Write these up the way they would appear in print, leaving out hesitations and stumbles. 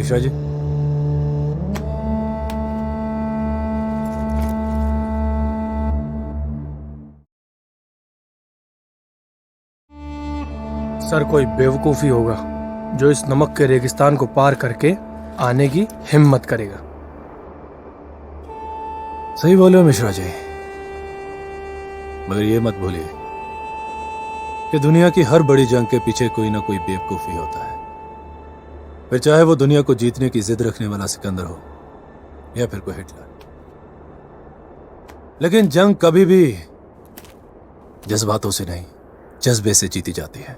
Mishra ji, sir कोई बेवकूफी होगा जो इस नमक के रेगिस्तान को पार करके आने की हिम्मत करेगा। सही बोले हो मिश्रा जी, मगर ये मत भूलिए कि दुनिया की हर बड़ी जंग के पीछे कोई ना कोई बेवकूफी होता है। फिर चाहे वो दुनिया को जीतने की जिद रखने वाला सिकंदर हो या फिर कोई हिटलर, लेकिन जंग कभी भी जज्बातों से नहीं, जज्बे से जीती जाती है।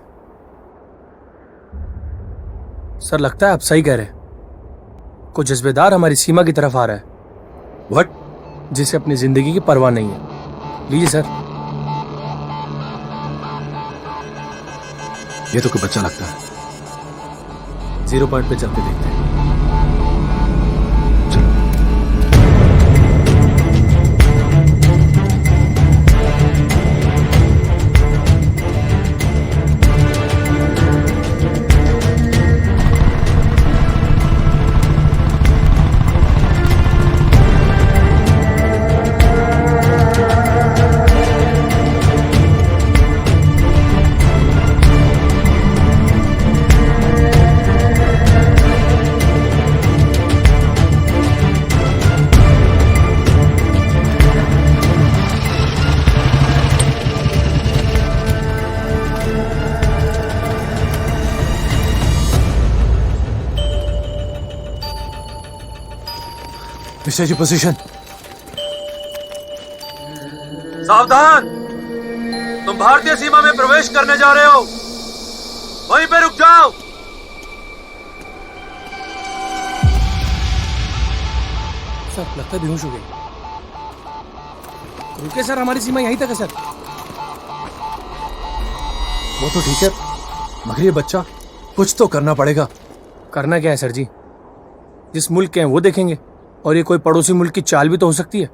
सर लगता है आप सही कह रहे हैं। कोई जज्बेदार हमारी सीमा की तरफ आ रहा है। व्हाट? जिसे अपनी जिंदगी की परवाह नहीं है। लीजिए सर। ये तो कोई बच्चा लगता है। 0 पॉइंट पे चल के देखते हैं। मिश्रा जी पोजीशन। सावधान, तुम भारतीय सीमा में प्रवेश करने जा रहे हो, वहीं पे रुक जाओ। सर लगता है बेहोश हो गए। रुके सर, हमारी सीमा यहीं तक है सर। वो तो ठीक है, मगर ये बच्चा, कुछ तो करना पड़ेगा। करना क्या है सर जी? जिस मुल्क के हैं वो देखेंगे, और ये कोई पड़ोसी मुल्क की चाल भी तो हो सकती है।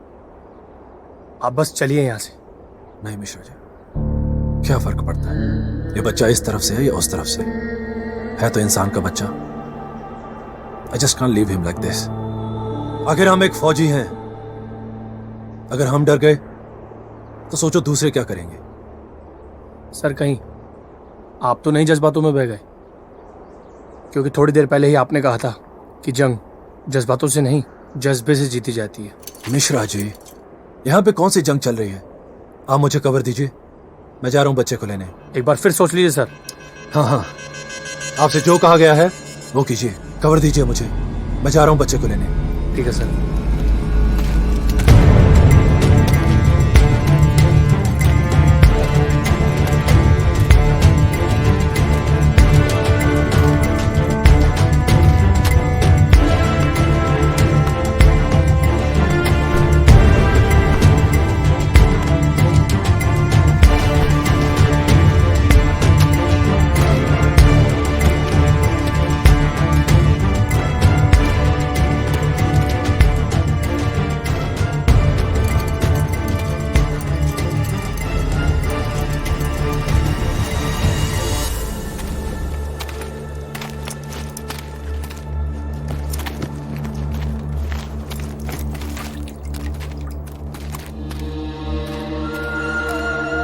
आप बस चलिए यहां से। नहीं मिश्रा जी, क्या फर्क पड़ता है? ये बच्चा इस तरफ से है या उस तरफ से है तो इंसान का बच्चा। I just can't leave him like this. आखिर हम एक फौजी हैं। अगर हम डर गए तो सोचो दूसरे क्या करेंगे। सर कहीं आप तो नहीं जज्बातों में बह गए? क्योंकि थोड़ी देर पहले ही आपने कहा था कि जंग जज्बातों से नहीं, जज्बे से जीती जाती है। मिश्रा जी, यहां पे कौन सी जंग चल रही है? आप मुझे कवर दीजिए, मैं जा रहा हूं बच्चे को लेने। एक बार फिर सोच लीजिए सर। हाँ हाँ, आपसे जो कहा गया है वो कीजिए। कवर दीजिए मुझे, मैं जा रहा हूं बच्चे को लेने। ठीक है सर।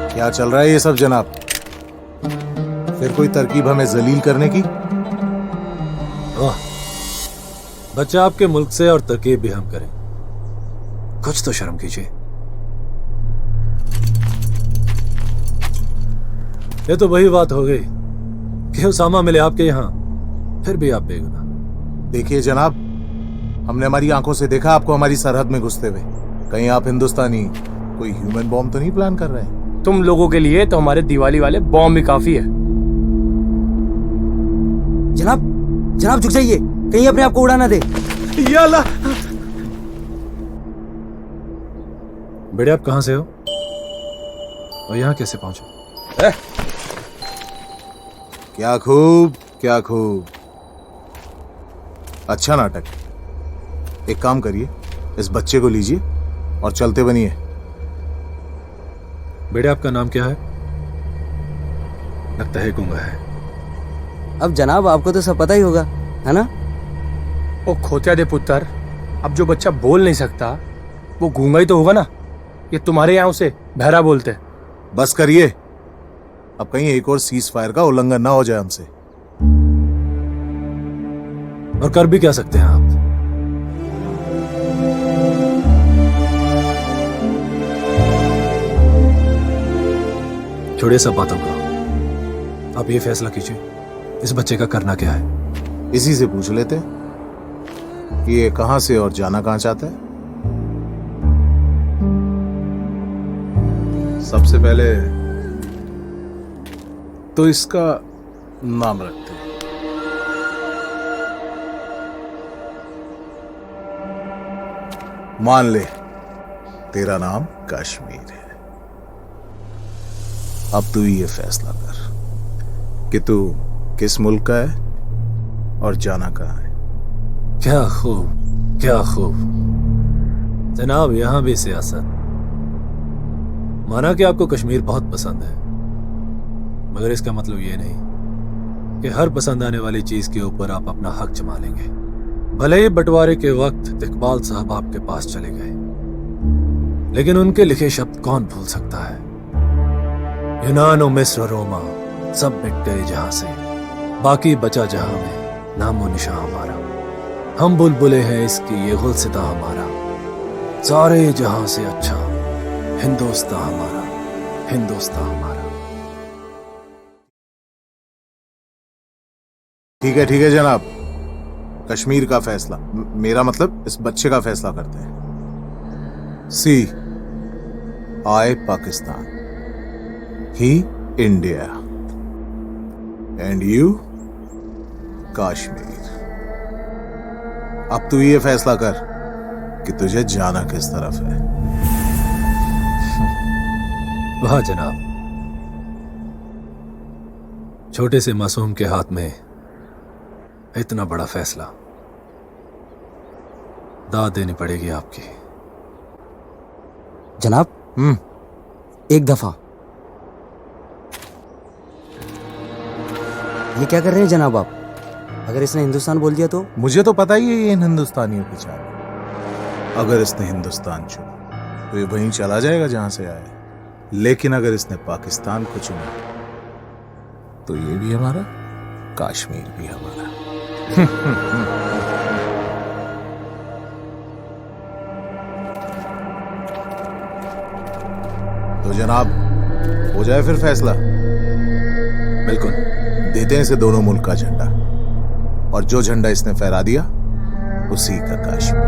क्या चल रहा है ये सब जनाब? फिर कोई तरकीब हमें जलील करने की? ओह, बच्चा आपके मुल्क से और तरकीब भी हम करें। कुछ तो शर्म कीजिए। ये तो वही बात हो गई कि उसामा मिले आपके यहां, फिर भी आप बेगुनाह। देखिए जनाब, हमने हमारी आंखों से देखा आपको हमारी सरहद में घुसते हुए। कहीं आप हिंदुस्तानी कोई ह्यूमन बॉम्ब तो नहीं प्लान कर रहे हैं? तुम लोगों के लिए तो हमारे दिवाली वाले बॉम्ब भी काफी है। जनाब, जनाब झुक जाइए, कहीं अपने आप को उड़ा ना दे। या अल्लाह! बेटे आप कहां से हो और यहां कैसे पहुंचे? क्या खूब, क्या खूब। अच्छा नाटक। एक काम करिए, इस बच्चे को लीजिए और चलते बनिए। बेटे आपका नाम क्या है? लगता है गूंगा है। अब जनाब आपको तो सब पता ही होगा, है ना? ओ खोतिया दे पुत्र, अब जो बच्चा बोल नहीं सकता वो गूंगा ही तो होगा ना। ये तुम्हारे यहाँ उसे बहरा बोलते हैं। बस करिए, अब कहीं एक और सीज फायर का उल्लंघन ना हो जाए हमसे। और कर भी क्या सकते हैं आप? छोड़िए सब बातों को, आप ये फैसला कीजिए, इस बच्चे का करना क्या है? इसी से पूछ लेते कि ये कहां से और जाना कहां चाहता है। सबसे पहले तो इसका नाम रखते हैं। मान ले तेरा नाम कश्मीर है। अब तू ही ये फैसला कर कि तू किस मुल्क का है और जाना कहां है। क्या खूब, क्या खूब जनाब, यहां भी सियासत। माना कि आपको कश्मीर बहुत पसंद है, मगर इसका मतलब ये नहीं कि हर पसंद आने वाली चीज के ऊपर आप अपना हक जमा लेंगे। भले ही बंटवारे के वक्त इकबाल साहब आपके पास चले गए, लेकिन उनके लिखे शब्द कौन भूल सकता है? यूनान और मिस्र और रोमा सब मिट गए जहां से, बाकी बचा जहां में नामो निशां हमारा। हम बुलबुले हैं इसकी ये गुलसिता हमारा, सारे जहां से अच्छा हिंदुस्तान हमारा, हिंदुस्तान हमारा। ठीक है जनाब, कश्मीर का फैसला, मेरा मतलब इस बच्चे का फैसला करते हैं। सी आई पाकिस्तान, ही इंडिया एंड यू कश्मीर। अब तू ये फैसला कर कि तुझे जाना किस तरफ है। वाह जनाब, छोटे से मासूम के हाथ में इतना बड़ा फैसला। दाद देनी पड़ेगी आपकी। जनाब एक दफा। ये क्या कर रहे हैं जनाब आप? अगर इसने हिंदुस्तान बोल दिया तो? मुझे तो पता ही है ये इन हिंदुस्तानियों की चाल है। अगर इसने हिंदुस्तान चुना तो ये वहीं चला जाएगा जहां से आया है, लेकिन अगर इसने पाकिस्तान को चुना तो ये भी हमारा, कश्मीर भी हमारा। तो जनाब हो जाए फिर फैसला। बिल्कुल। देते हैं इसे दोनों मुल्क का झंडा, और जो झंडा इसने फहरा दिया उसी का कश्मीर।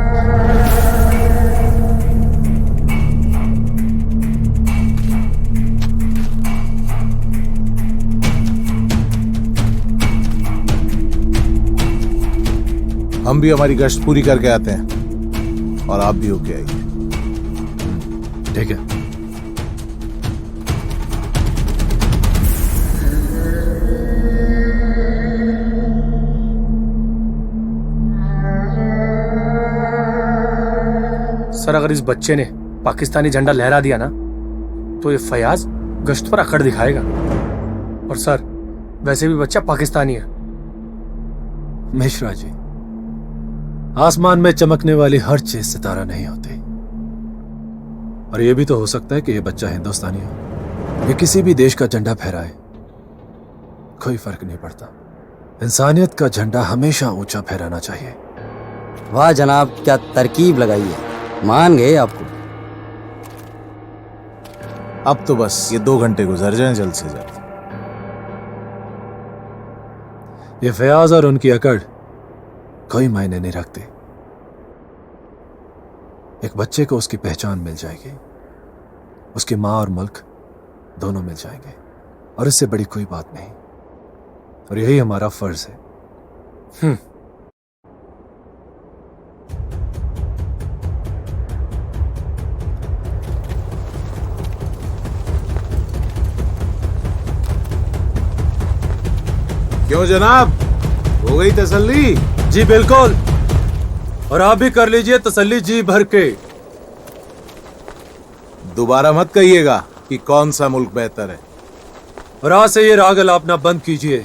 हम भी हमारी गश्त पूरी करके आते हैं और आप भी होके आइए। ठीक है। सर अगर इस बच्चे ने पाकिस्तानी झंडा लहरा दिया ना तो ये फयाज गश्त पर अकड़ दिखाएगा। और सर वैसे भी बच्चा पाकिस्तानी है। मिश्रा जी, आसमान में चमकने वाली हर चीज सितारा नहीं होती, और यह भी तो हो सकता है कि यह बच्चा हिंदुस्तानी हो, ये किसी भी देश का झंडा फहराए, कोई फर्क नहीं पड़ता। इंसानियत का झंडा हमेशा ऊंचा फहराना चाहिए। वाह जनाब, क्या तरकीब लगाई है, मान गए आपको। अब तो बस ये 2 घंटे गुजर जाएं जल्द से जल्द। ये फयाज और उनकी अकड़ कोई मायने नहीं रखते। एक बच्चे को उसकी पहचान मिल जाएगी, उसकी मां और मुल्क दोनों मिल जाएंगे, और इससे बड़ी कोई बात नहीं। और यही हमारा फर्ज है। क्यों जनाब, हो गई तसल्ली? जी बिल्कुल, और आप भी कर लीजिए तसल्ली जी भर के। दोबारा मत कहिएगा कि कौन सा मुल्क बेहतर है। और आज से ये राग अलापना बंद कीजिए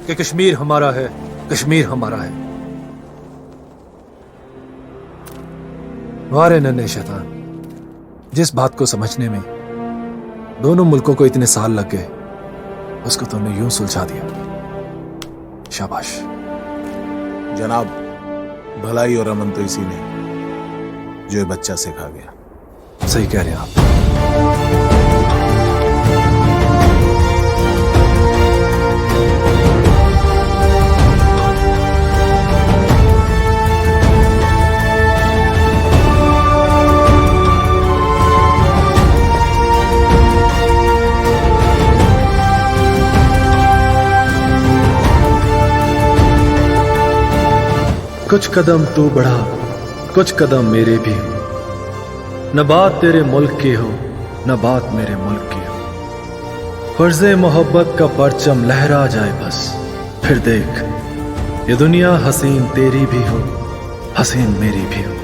कि कश्मीर हमारा है, कश्मीर हमारा है। वारे नन्हे शैतान, जिस बात को समझने में दोनों मुल्कों को इतने साल लग गए, उसको तुमने यूं सुलझा दिया। शाबाश। जनाब, भलाई और अमन तो इसी ने जो ये बच्चा सिखा गया। सही कह रहे हैं आप। कुछ कदम तू बढ़ा, कुछ कदम मेरे भी हो, न बात तेरे मुल्क की हो, न बात मेरे मुल्क की हो। फर्ज़े मोहब्बत का परचम लहरा जाए बस, फिर देख ये दुनिया हसीन तेरी भी हो, हसीन मेरी भी हो।